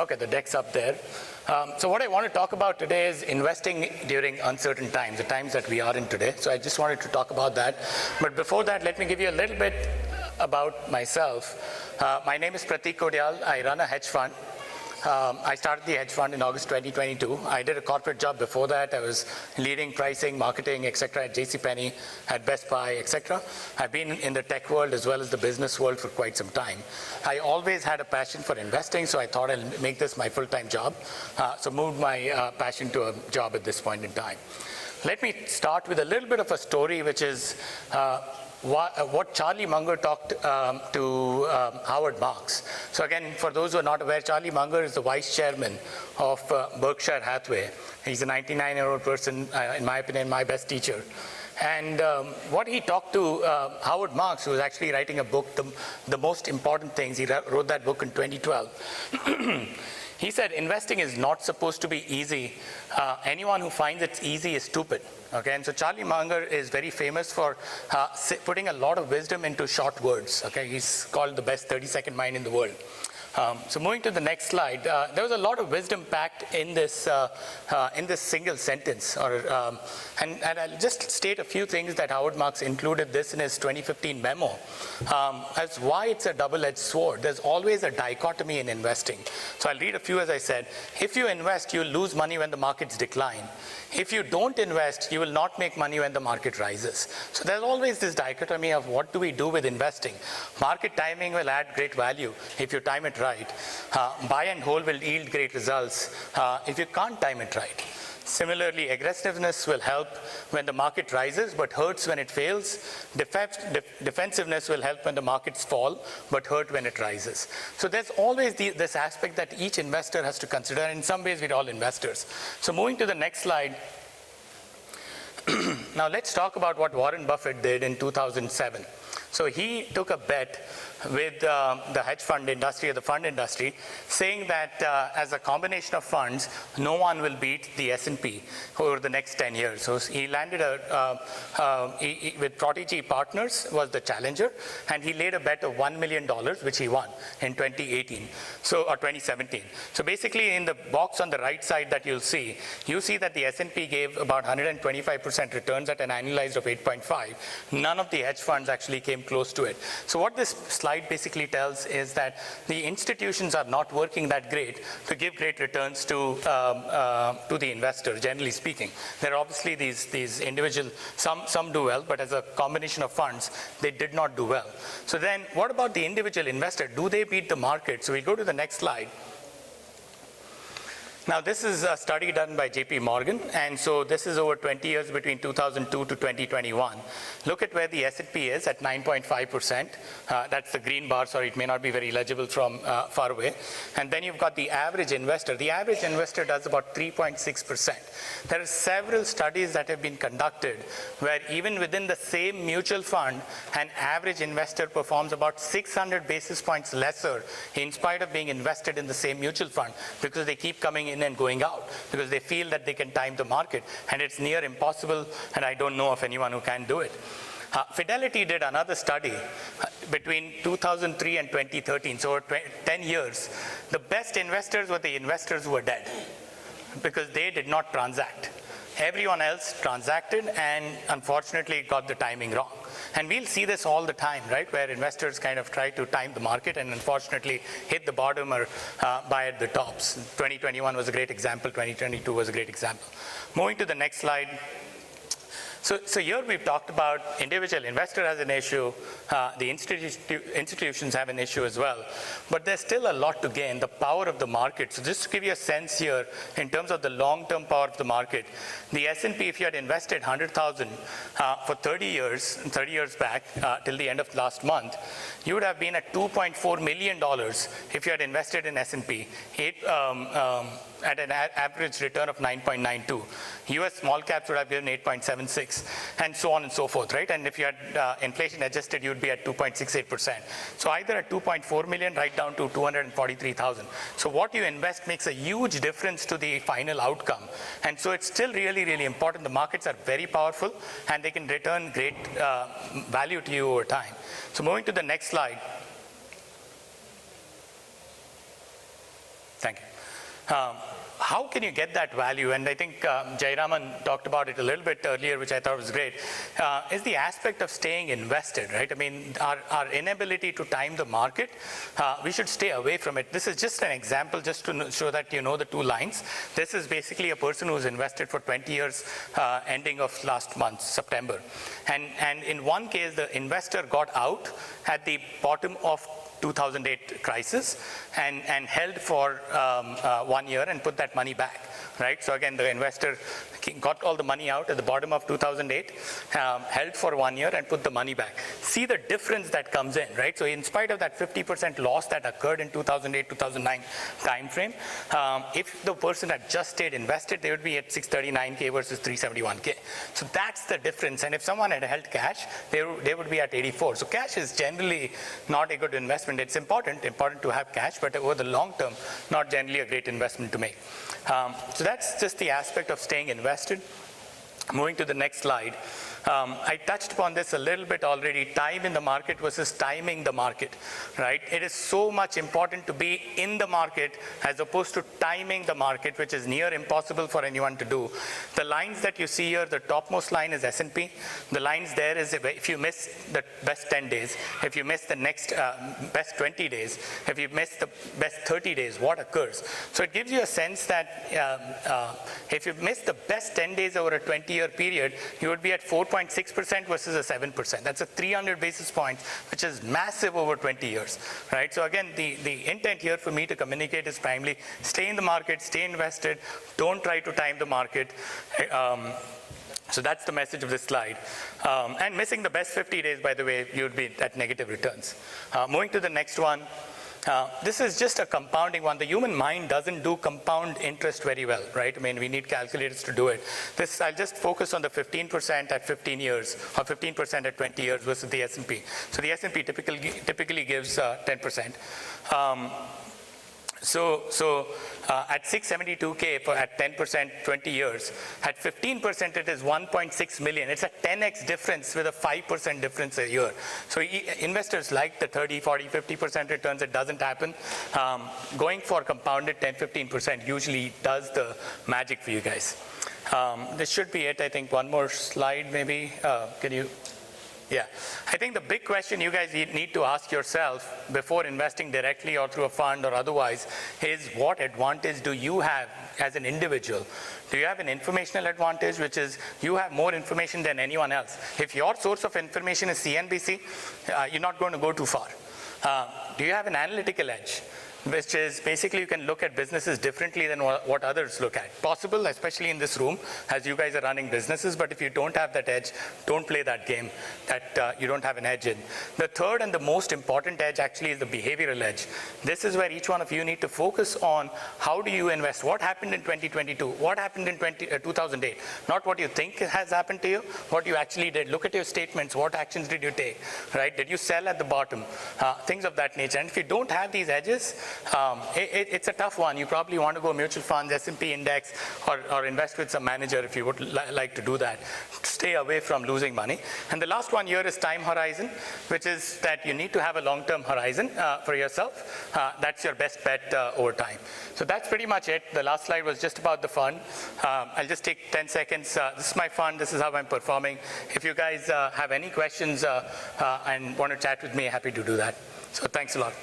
Okay, the deck's up there. So what I want to talk about today is investing during uncertain times, the times that we are in today. So I just wanted to talk about that. But before that, let me give you a little bit about myself. My name is Pratik Kodial. I run a hedge fund. I started the hedge fund in August 2022. I did a corporate job before that. I was leading pricing, marketing, etc. at JCPenney, at Best Buy, etc. I've been in the tech world as well as the business world for quite some time. I always had a passion for investing, so I thought I'll make this my full-time job. So moved my passion to a job at this point in time. Let me start with a little bit of a story, which is what Charlie Munger talked to Howard Marks. So again, for those who are not aware, Charlie Munger is the vice chairman of Berkshire Hathaway. He's a 99-year-old person, in my opinion, my best teacher. And what he talked to Howard Marks, who was actually writing a book, The Most Important Things, he wrote that book in 2012. He said, investing is not supposed to be easy. Anyone who finds it easy is stupid. Okay, and so Charlie Munger is very famous for putting a lot of wisdom into short words. Okay, he's called the best 30-second mind in the world. So moving to the next slide, there was a lot of wisdom packed in this single sentence. And I'll just state a few things that Howard Marks included this in his 2015 memo as why it's a double-edged sword. There's always a dichotomy in investing. So I'll read a few as I said. If you invest, you'll lose money when the markets decline. If you don't invest, you will not make money when the market rises. So there's always this dichotomy of what do we do with investing. Market timing will add great value if you time it right. Buy and hold will yield great results if you can't time it right. Similarly, aggressiveness will help when the market rises but hurts when it fails. Defensiveness will help when the markets fall but hurt when it rises. So there's always this aspect that each investor has to consider. In some ways, we're all investors. So moving to the next slide. Now let's talk about what Warren Buffett did in 2007. So he took a bet with the hedge fund industry or the fund industry, saying that as a combination of funds, no one will beat the S&P over the next 10 years. So he landed with Prodigy Partners was the challenger, and he laid a bet of $1 million, which he won in 2018, or 2017. So basically in the box on the right side that you see that the S&P gave about 125% returns at an annualized of 8.5. None of the hedge funds actually came close to it. So what this slide basically tells is that the institutions are not working that great to give great returns to the investor, generally speaking. There are obviously these individual, some do well, but as a combination of funds, they did not do well. So then what about the individual investor? Do they beat the market? So we go to the next slide. Now, this is a study done by JP Morgan, and so this is over 20 years between 2002 to 2021. Look at where the S&P is at 9.5%. That's the green bar. Sorry, it may not be very legible from far away. And then you've got the average investor. The average investor does about 3.6%. There are several studies that have been conducted where even within the same mutual fund, an average investor performs about 600 basis points lesser in spite of being invested in the same mutual fund, because they keep coming in and going out because they feel that they can time the market, and it's near impossible, and I don't know of anyone who can do it. Fidelity did another study between 2003 and 2013, so over 10 years. The best investors were the investors who were dead because they did not transact. Everyone else transacted and unfortunately got the timing wrong. And we'll see this all the time, right, where investors kind of try to time the market and unfortunately hit the bottom or buy at the tops. 2021 was a great example. 2022 was a great example. Moving to the next slide. So here we've talked about individual investor has an issue, the institutions have an issue as well, but there's still a lot to gain, the power of the market. So just to give you a sense here in terms of the long-term power of the market, the S&P, if you had invested 100,000 for 30 years back till the end of last month, you would have been at $2.4 million if you had invested in S&P at an average return of 9.92. US small caps would have given 8.76, and so on and so forth, right? And if you had inflation adjusted, you'd be at 2.68%. So either at 2.4 million right down to 243,000. So what you invest makes a huge difference to the final outcome. And so it's still really, really important. The markets are very powerful, and they can return great value to you over time. So moving to the next slide. Thank you. How can you get that value? And I think Jairaman talked about it a little bit earlier, which I thought was great, is the aspect of staying invested, right? I mean, our inability to time the market, we should stay away from it. This is just an example, just to show that you know the two lines. This is basically a person who's invested for 20 years, ending of last month, September. And in one case, the investor got out at the bottom of 2008 crisis and held for 1 year and put that money back, right? So again, the investor got all the money out at the bottom of 2008, held for 1 year and put the money back. See the difference that comes in, right? So in spite of that 50% loss that occurred in 2008, 2009 time frame, if the person had just stayed invested, they would be at 639K versus 371K. So that's the difference. And if someone had held cash, they would be at 84. So cash is generally not a good investment. It's important to have cash, but over the long term, not generally a great investment to make. So that's just the aspect of staying invested. Moving to the next slide. I touched upon this a little bit already, time in the market versus timing the market, right? It is so much important to be in the market as opposed to timing the market, which is near impossible for anyone to do. The lines that you see here, the topmost line is S&P. The lines there is if you miss the best 10 days, if you miss the next best 20 days, if you miss the best 30 days, what occurs? So it gives you a sense that if you miss the best 10 days over a 20-year period, you would be at 4.6% versus a 7%. That's a 300 basis points, which is massive over 20 years, right? So again, the intent here for me to communicate is primarily stay in the market, stay invested, don't try to time the market. So that's the message of this slide. And missing the best 50 days, by the way, you would be at negative returns. Moving to the next one. This is just a compounding one. The human mind doesn't do compound interest very well, right? I mean, we need calculators to do it. I'll just focus on the 15% at 15 years or 15% at 20 years versus the S&P. So the S&P typically gives 10%. At 672K at 10%, 20 years. At 15%, it is 1.6 million. It's a 10x difference with a 5% difference a year. So investors like the 30, 40, 50% returns. It doesn't happen. Going for compounded 10, 15% usually does the magic for you guys. This should be it. I think one more slide maybe. Can you? Yeah, I think the big question you guys need to ask yourself before investing directly or through a fund or otherwise is what advantage do you have as an individual? Do you have an informational advantage, which is you have more information than anyone else? If your source of information is CNBC, you're not going to go too far. Do you have an analytical edge? Which is basically you can look at businesses differently than what others look at. Possible, especially in this room, as you guys are running businesses, but if you don't have that edge, don't play that game that you don't have an edge in. The third and the most important edge actually is the behavioral edge. This is where each one of you need to focus on how do you invest. What happened in 2022? What happened in 2008? Not what you think has happened to you, what you actually did. Look at your statements. What actions did you take, right? Did you sell at the bottom? Things of that nature. And if you don't have these edges, it's a tough one. You probably want to go mutual funds, S&P index, or invest with some manager if you would like to do that. Stay away from losing money. And the last one here is time horizon, which is that you need to have a long-term horizon for yourself. That's your best bet over time. So that's pretty much it. The last slide was just about the fund. I'll just take 10 seconds. This is my fund. This is how I'm performing. If you guys have any questions and want to chat with me, happy to do that. So thanks a lot.